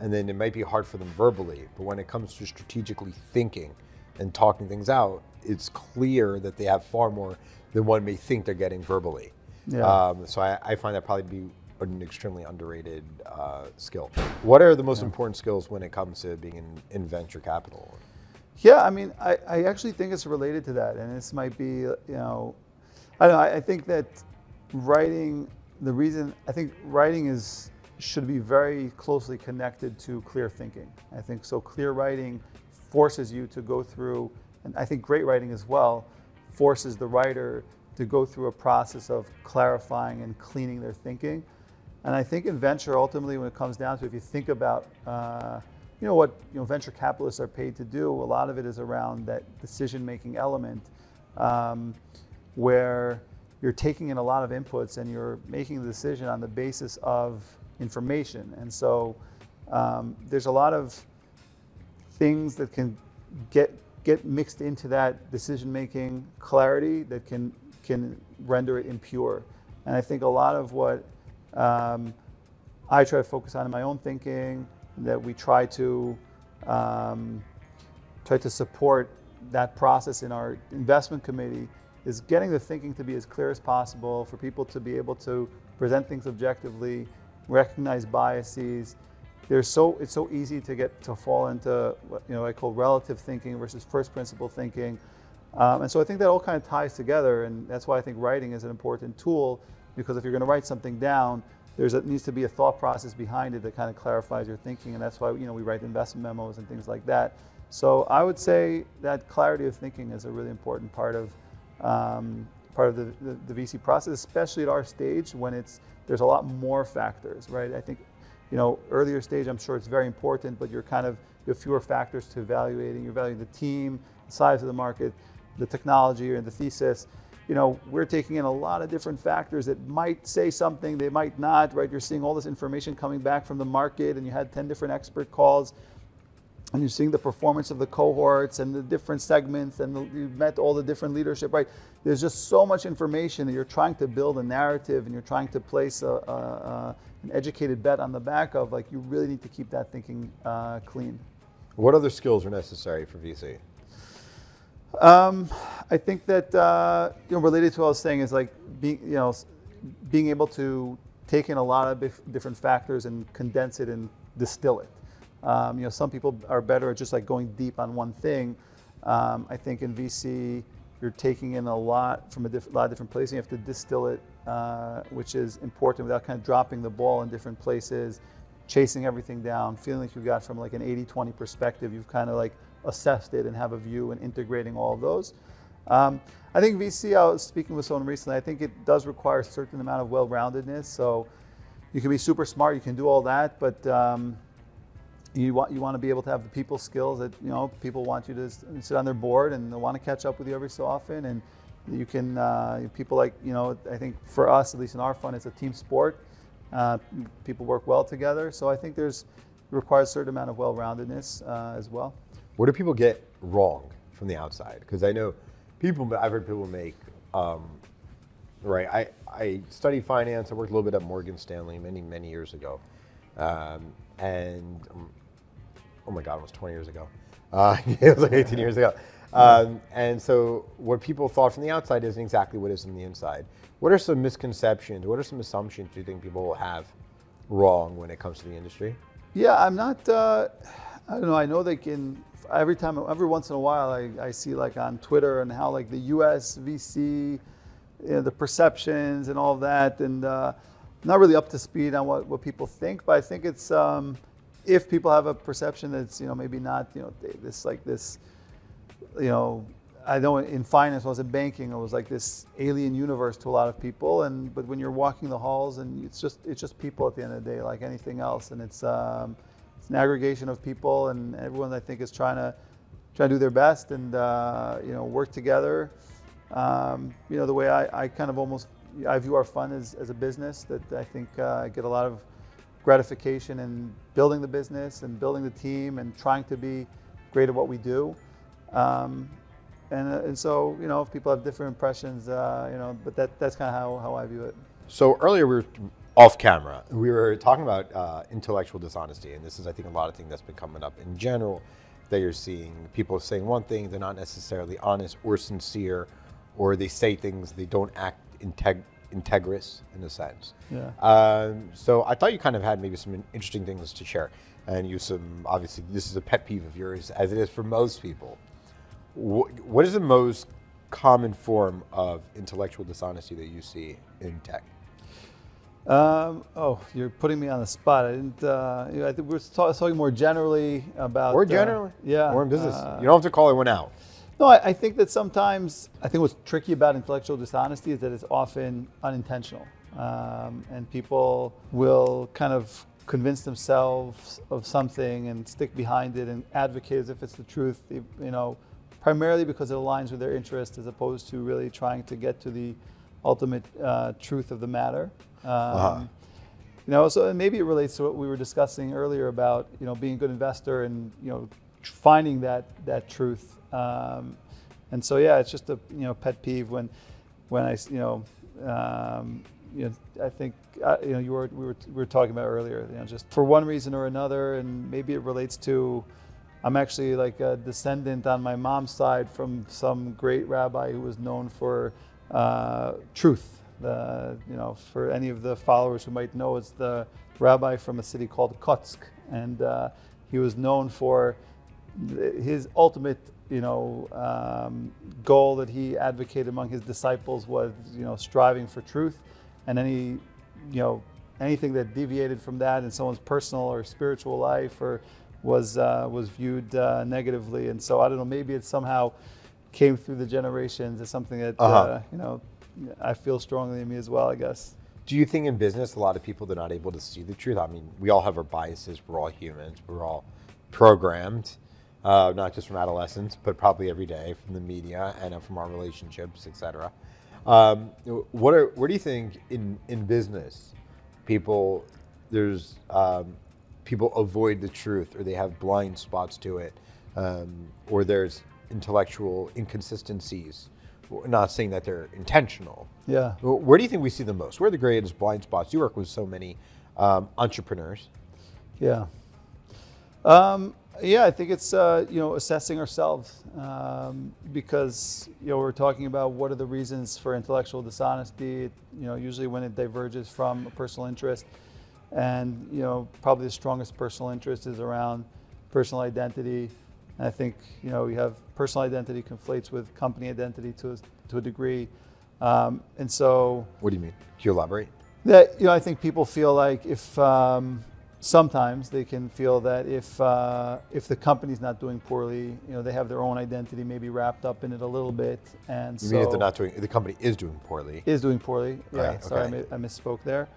and then it might be hard for them verbally, but when it comes to strategically thinking and talking things out, it's clear that they have far more than one may think they're getting verbally. Yeah. So I find that probably to be an extremely underrated skill. What are the most important skills when it comes to being in venture capital? Yeah, I mean, I actually think it's related to that, and this might be, I don't know, I think that writing, writing should be very closely connected to clear thinking. I think so. Clear writing forces you to go through, and I think great writing as well forces the writer to go through a process of clarifying and cleaning their thinking. And I think in venture, ultimately, when it comes down to, if you think about what venture capitalists are paid to do, a lot of it is around that decision-making element, where you're taking in a lot of inputs and you're making the decision on the basis of information. And so there's a lot of things that can get mixed into that decision-making clarity that can render it impure. And I think a lot of what I try to focus on in my own thinking, that we try to support that process in our investment committee, is getting the thinking to be as clear as possible, for people to be able to present things objectively, recognize biases. It's so easy to fall into what I call relative thinking versus first principle thinking. And so I think that all kind of ties together, and that's why I think writing is an important tool, because if you're going to write something down, needs to be a thought process behind it that kind of clarifies your thinking, and that's why we write investment memos and things like that. So I would say that clarity of thinking is a really important part of the VC process, especially at our stage when there's a lot more factors, right? I think earlier stage, I'm sure it's very important, but you have fewer factors to evaluating. You're evaluating the team, the size of the market, the technology, and the thesis. We're taking in a lot of different factors that might say something, they might not, right? You're seeing all this information coming back from the market, and you had 10 different expert calls, and you're seeing the performance of the cohorts and the different segments, and you've met all the different leadership, right? There's just so much information that you're trying to build a narrative, and you're trying to place an educated bet on the back of, like, you really need to keep that thinking clean. What other skills are necessary for VC? I think that related to what I was saying is like being able to take in a lot of different factors and condense it and distill it. Some people are better at just like going deep on one thing. I think in VC you're taking in a lot from a lot of different places. You have to distill it, which is important, without kind of dropping the ball in different places, chasing everything down, feeling like you got from like an 80-20 perspective. You've kind of like assessed it and have a view, and integrating all of those. I think VC, I was speaking with someone recently, I think it does require a certain amount of well-roundedness. So you can be super smart, you can do all that, but you want to be able to have the people skills that people want you to sit on their board, and they want to catch up with you every so often. And you can people like I think for us, at least in our fund, it's a team sport. People work well together. So I think it requires a certain amount of well-roundedness as well. What do people get wrong from the outside? Because I know I've heard people make, right, I studied finance, I worked a little bit at Morgan Stanley many years ago. And oh my God, it was 20 years ago. It was like 18 years ago. And so what people thought from the outside isn't exactly what is on the inside. What are some misconceptions, what are some assumptions you think people will have wrong when it comes to the industry? Yeah, I'm not, I don't know, I know they can, every once in a while I see like on Twitter and how like the US VC, the perceptions and all of that, and not really up to speed on what people think, but I think it's if people have a perception that's, maybe not, this, I know in finance, when I was in banking, it was like this alien universe to a lot of people. But when you're walking the halls, and it's just people at the end of the day, like anything else. And it's an aggregation of people, and everyone, I think, is trying to do their best and work together. The way I kind of I view our fund as a business that I think I get a lot of gratification in building the business and building the team and trying to be great at what we do. And so, if people have different impressions, but that's kind of how I view it. So earlier we were off camera. We were talking about intellectual dishonesty, and this is, I think, a lot of things that's been coming up in general, that you're seeing people saying one thing, they're not necessarily honest or sincere, or they say things, they don't act integrous in a sense. Yeah. So I thought you kind of had maybe some interesting things to share, and obviously this is a pet peeve of yours, as it is for most people. What is the most common form of intellectual dishonesty that you see in tech? You're putting me on the spot. I didn't. I think we're talking more generally about. Or generally, yeah. Or in business. You don't have to call everyone out. No, I think that sometimes, I think what's tricky about intellectual dishonesty is that it's often unintentional, and people will kind of convince themselves of something and stick behind it and advocate as if it's the truth. Primarily because it aligns with their interest, as opposed to really trying to get to the ultimate truth of the matter. So maybe it relates to what we were discussing earlier about being a good investor and finding that truth. And so it's just a pet peeve when I I think we were talking about earlier, just for one reason or another, and maybe it relates to. I'm actually like a descendant on my mom's side from some great rabbi who was known for truth. For any of the followers who might know, it's the rabbi from a city called Kotsk, and he was known for his ultimate, goal that he advocated among his disciples was, striving for truth, and anything that deviated from that in someone's personal or spiritual life or was viewed negatively. And so I don't know, maybe it somehow came through the generations as something that I feel strongly in me as well, I guess. Do you think in business a lot of people, they're not able to see the truth? I mean, we all have our biases. We're all humans. We're all programmed, not just from adolescence, but probably every day from the media and from our relationships, etc. What do you think in business people avoid the truth, or they have blind spots to it, or there's intellectual inconsistencies? Not saying that they're intentional. Yeah. Where do you think we see the most? Where are the greatest blind spots? You work with so many entrepreneurs. Yeah. I think it's assessing ourselves, because we're talking about what are the reasons for intellectual dishonesty. Usually when it diverges from a personal interest, and probably the strongest personal interest is around personal identity. And I think you have personal identity conflates with company identity to a degree, and so. What do you mean? Can you elaborate? That I think people feel like if sometimes they can feel that if the company's not doing poorly, they have their own identity maybe wrapped up in it a little bit, and you mean if they're not doing, the company is doing poorly? Is doing poorly. Yeah. Right, Sorry, okay. I misspoke there.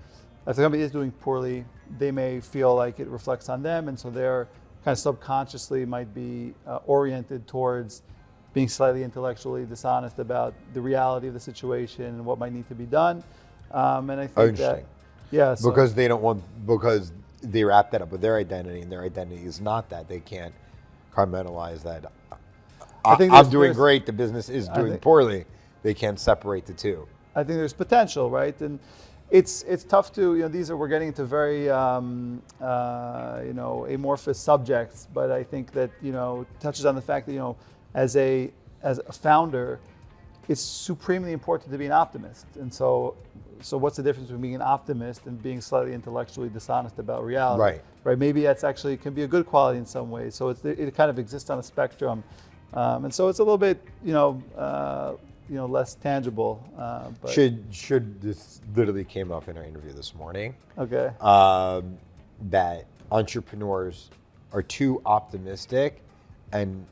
If the company is doing poorly, they may feel like it reflects on them, and so they're kind of subconsciously might be oriented towards being slightly intellectually dishonest about the reality of the situation and what might need to be done. And I think that, so, because they wrap that up with their identity, and their identity is not that. They can't compartmentalize that. I'm doing great, the business is doing poorly. They can't separate the two. I think there's potential, right? And it's tough to, we're getting into very, amorphous subjects, but I think that, it touches on the fact that, as a founder, it's supremely important to be an optimist. And so what's the difference between being an optimist and being slightly intellectually dishonest about reality? Right. Maybe that's actually can be a good quality in some ways. So it kind of exists on a spectrum, and so it's a little bit less tangible. But should this literally came up in our interview this morning? Okay. That entrepreneurs are too optimistic and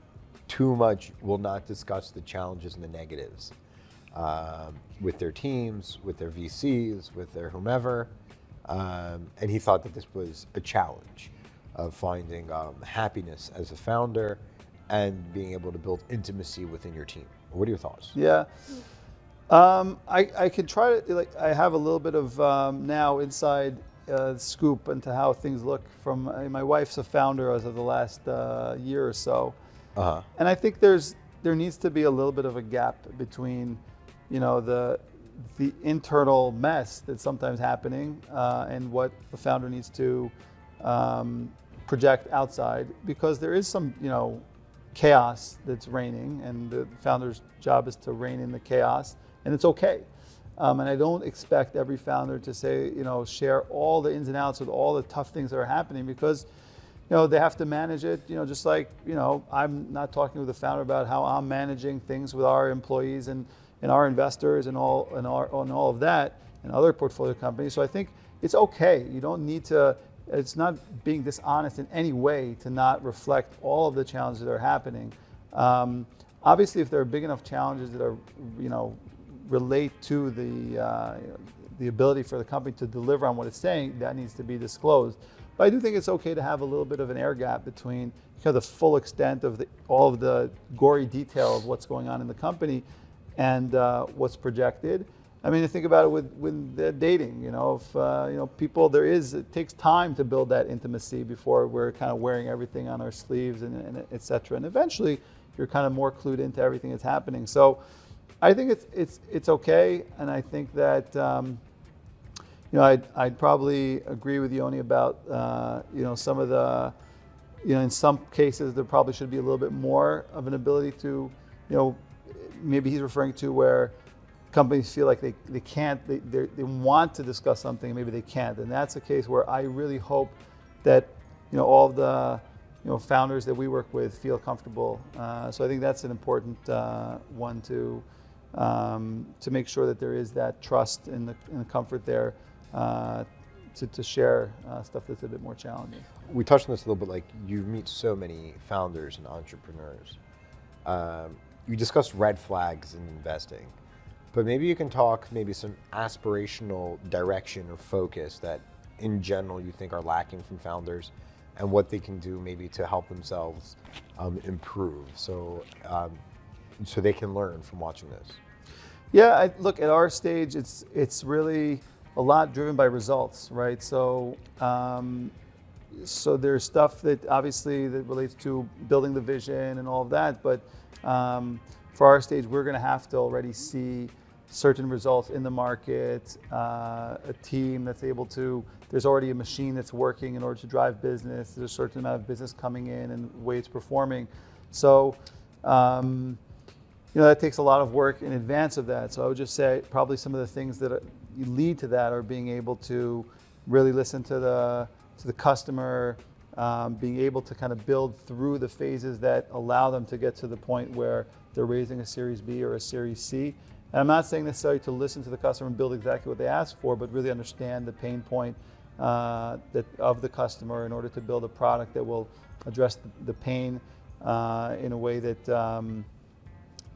too much will not discuss the challenges and the negatives with their teams, with their VCs, with their whomever. And he thought that this was a challenge of finding happiness as a founder and being able to build intimacy within your team. What are your thoughts? Yeah. I could try to, like, I have a little bit of now inside scoop into how things look from, my wife's a founder as of the last year or so. Uh-huh. And I think there needs to be a little bit of a gap between, the internal mess that's sometimes happening and what the founder needs to project outside, because there is some, chaos that's reigning, and the founder's job is to rein in the chaos, and it's okay. And I don't expect every founder to say, share all the ins and outs of all the tough things that are happening, because they have to manage it, just like, I'm not talking with the founder about how I'm managing things with our employees and our investors and all of that, and other portfolio companies. So I think it's okay. You don't need to, it's not being dishonest in any way to not reflect all of the challenges that are happening. Obviously, if there are big enough challenges that are, relate to the ability for the company to deliver on what it's saying, that needs to be disclosed. But I do think it's okay to have a little bit of an air gap between the full extent of all of the gory detail of what's going on in the company and what's projected. I mean, think about it with dating. If people, it takes time to build that intimacy before we're kind of wearing everything on our sleeves and et cetera. And eventually, you're kind of more clued into everything that's happening. So, I think it's okay, and I think that I'd probably agree with Yoni about some of the in some cases there probably should be a little bit more of an ability to maybe he's referring to where companies feel like they can't, they want to discuss something, maybe they can't, and that's a case where I really hope that all of the founders that we work with feel comfortable. So I think that's an important one to make sure that there is that trust and the comfort there to share stuff that's a bit more challenging. We touched on this a little bit, like you meet so many founders and entrepreneurs. You discussed red flags in investing, but maybe you can talk maybe some aspirational direction or focus that in general you think are lacking from founders and what they can do maybe to help themselves improve so they can learn from watching this. Yeah, look, at our stage, it's really a lot driven by results, right? So there's stuff that obviously that relates to building the vision and all of that, but for our stage, we're going to have to already see certain results in the market, a team that's able to, there's already a machine that's working in order to drive business, there's a certain amount of business coming in and the way it's performing. So, that takes a lot of work in advance of that. So I would just say probably some of the things that lead to that are being able to really listen to the customer, being able to kind of build through the phases that allow them to get to the point where they're raising a Series B or a Series C. And I'm not saying necessarily to listen to the customer and build exactly what they ask for, but really understand the pain point of the customer in order to build a product that will address the pain in a way that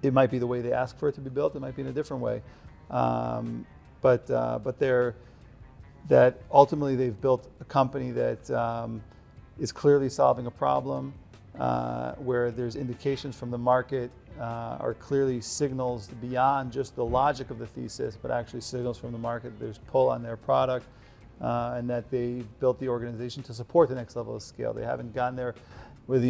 it might be the way they ask for it to be built. It might be in a different way, but that ultimately they've built a company that is clearly solving a problem, where there's indications from the market are clearly signals beyond just the logic of the thesis, but actually signals from the market there's pull on their product, and that they built the organization to support the next level of scale. They haven't gotten there with,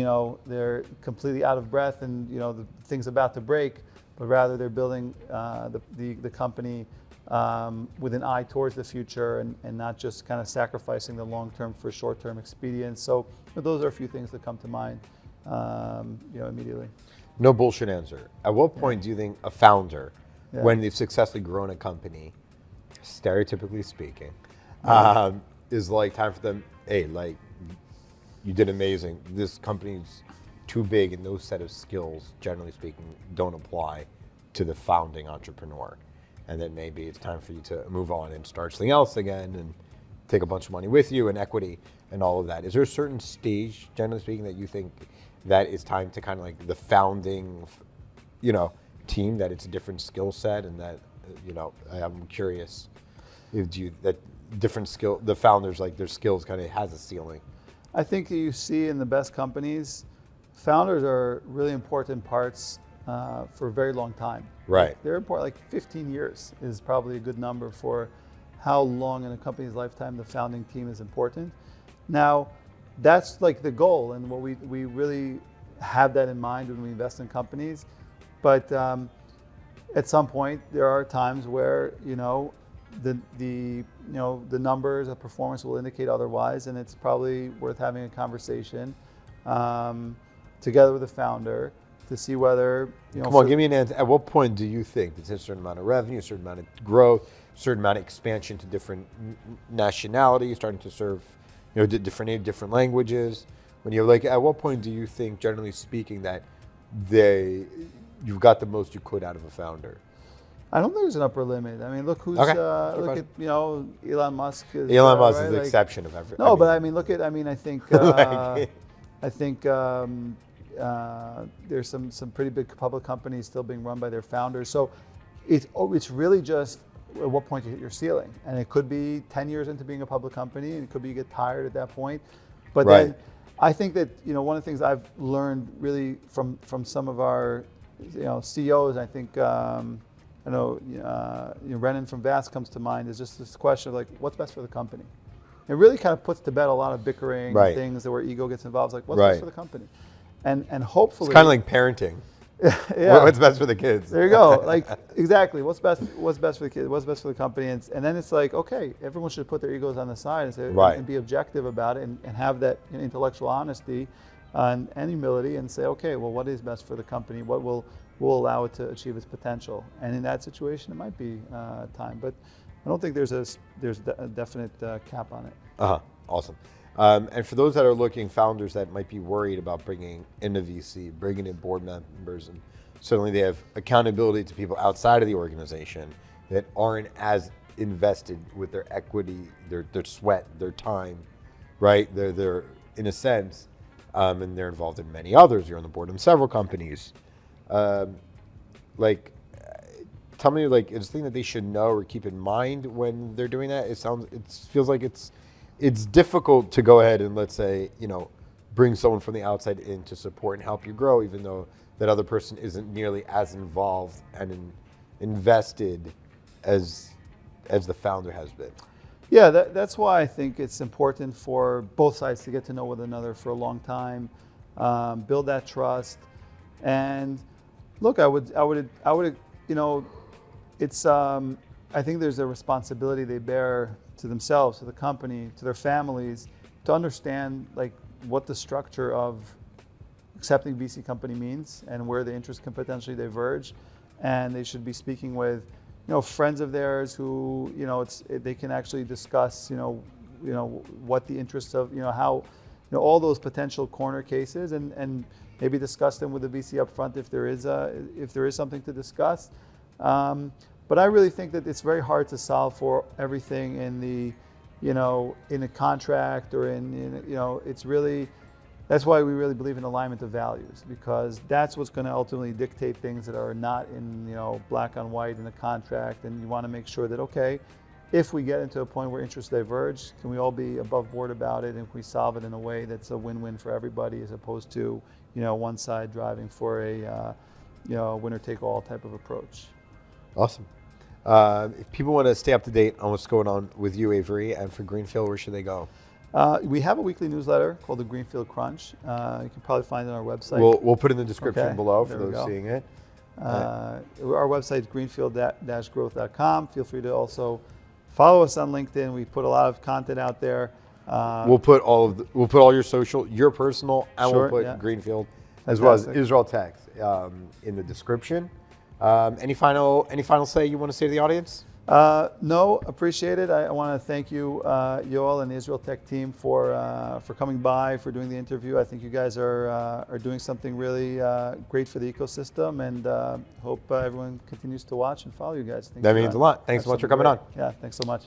they're completely out of breath and, the thing's about to break, but rather they're building the company with an eye towards the future and not just kind of sacrificing the long-term for short-term expedience. So those are a few things that come to mind, immediately. No bullshit answer. At what point do you think a founder, when they've successfully grown a company, stereotypically speaking, is like time for them, hey, like, you did amazing. This company's too big, and those set of skills, generally speaking, don't apply to the founding entrepreneur. And then maybe it's time for you to move on and start something else again and take a bunch of money with you and equity and all of that. Is there a certain stage, generally speaking, that you think that it's time to kind of like the founding, team, that it's a different skill set, and that, I'm curious if that different skill, the founders, like their skills kind of has a ceiling. I think you see in the best companies, founders are really important parts for a very long time. Right. They're important, like 15 years is probably a good number for how long in a company's lifetime the founding team is important. Now, that's like the goal, and what we really have that in mind when we invest in companies. But at some point, there are times where the numbers of performance will indicate otherwise, and it's probably worth having a conversation together with the founder to see whether Come on, give me an answer. At what point do you think there's a certain amount of revenue, a certain amount of growth, a certain amount of expansion to different nationalities, starting to serve different languages? When you're like, at what point do you think, generally speaking, that you've got the most you could out of a founder? I don't think there's an upper limit. I mean, look who's Okay. look at Elon Musk. Elon Musk right? is the exception of every. No, but I mean, I think I think there's some pretty big public companies still being run by their founders. So it's really just at what point you hit your ceiling, and it could be 10 years into being a public company, and it could be you get tired at that point. But Right. then I think that one of the things I've learned really from some of our CEOs, I think. Renan from Vast comes to mind, is just this question of like, what's best for the company? It really kind of puts to bed a lot of bickering, Right. things where ego gets involved. It's like, what's Right. best for the company? And hopefully, It's kind of like parenting. yeah. What's best for the kids? There you go. Like exactly, what's best for the kids? What's best for the company? And then it's like, okay, everyone should put their egos on the side and say, Right. and be objective about it, and have that intellectual honesty and humility, and say, okay, well, what is best for the company? What will allow it to achieve its potential? And in that situation, it might be time, but I don't think there's a definite cap on it. Awesome. And for those that are looking, founders that might be worried about bringing in a VC, bringing in board members, and certainly they have accountability to people outside of the organization that aren't as invested with their equity, their sweat, their time, right? They're in a sense, and they're involved in many others. You're on the board of several companies. Tell me, is the thing that they should know or keep in mind when they're doing that? It feels like it's difficult to go ahead and, let's say, bring someone from the outside in to support and help you grow, even though that other person isn't nearly as involved and invested as the founder has been. Yeah, that's why I think it's important for both sides to get to know one another for a long time, build that trust, and look, I would, it's, I think there's a responsibility they bear to themselves, to the company, to their families, to understand what the structure of accepting VC company means and where the interests can potentially diverge, and they should be speaking with, friends of theirs who, they can actually discuss, what the interests of, how, all those potential corner cases, and maybe discuss them with the VC up front if there is something to discuss. But I really think that it's very hard to solve for everything in a contract or it's really, that's why we really believe in alignment of values, because that's what's going to ultimately dictate things that are not in, black on white in a contract. And you want to make sure that, okay, if we get into a point where interests diverge, can we all be above board about it, and can we solve it in a way that's a win-win for everybody, as opposed to, one side driving for a, winner-take-all type of approach. Awesome. If people want to stay up to date on what's going on with you, Avery, and for Greenfield, where should they go? We have a weekly newsletter called the Greenfield Crunch. You can probably find it on our website. We'll put it in the description below for those seeing it. Our website is greenfield-growth.com. Feel free to also follow us on LinkedIn. We put a lot of content out there. We'll put all your social, your personal, and we'll put Greenfield as well as Israel Tech in the description. Any final say you want to say to the audience? No, appreciate it. I want to thank you, Yoel, and the Israel Tech team for coming by, for doing the interview. I think you guys are doing something really great for the ecosystem, and hope everyone continues to watch and follow you guys. That means a lot. Thanks so much for coming on. Yeah, thanks so much.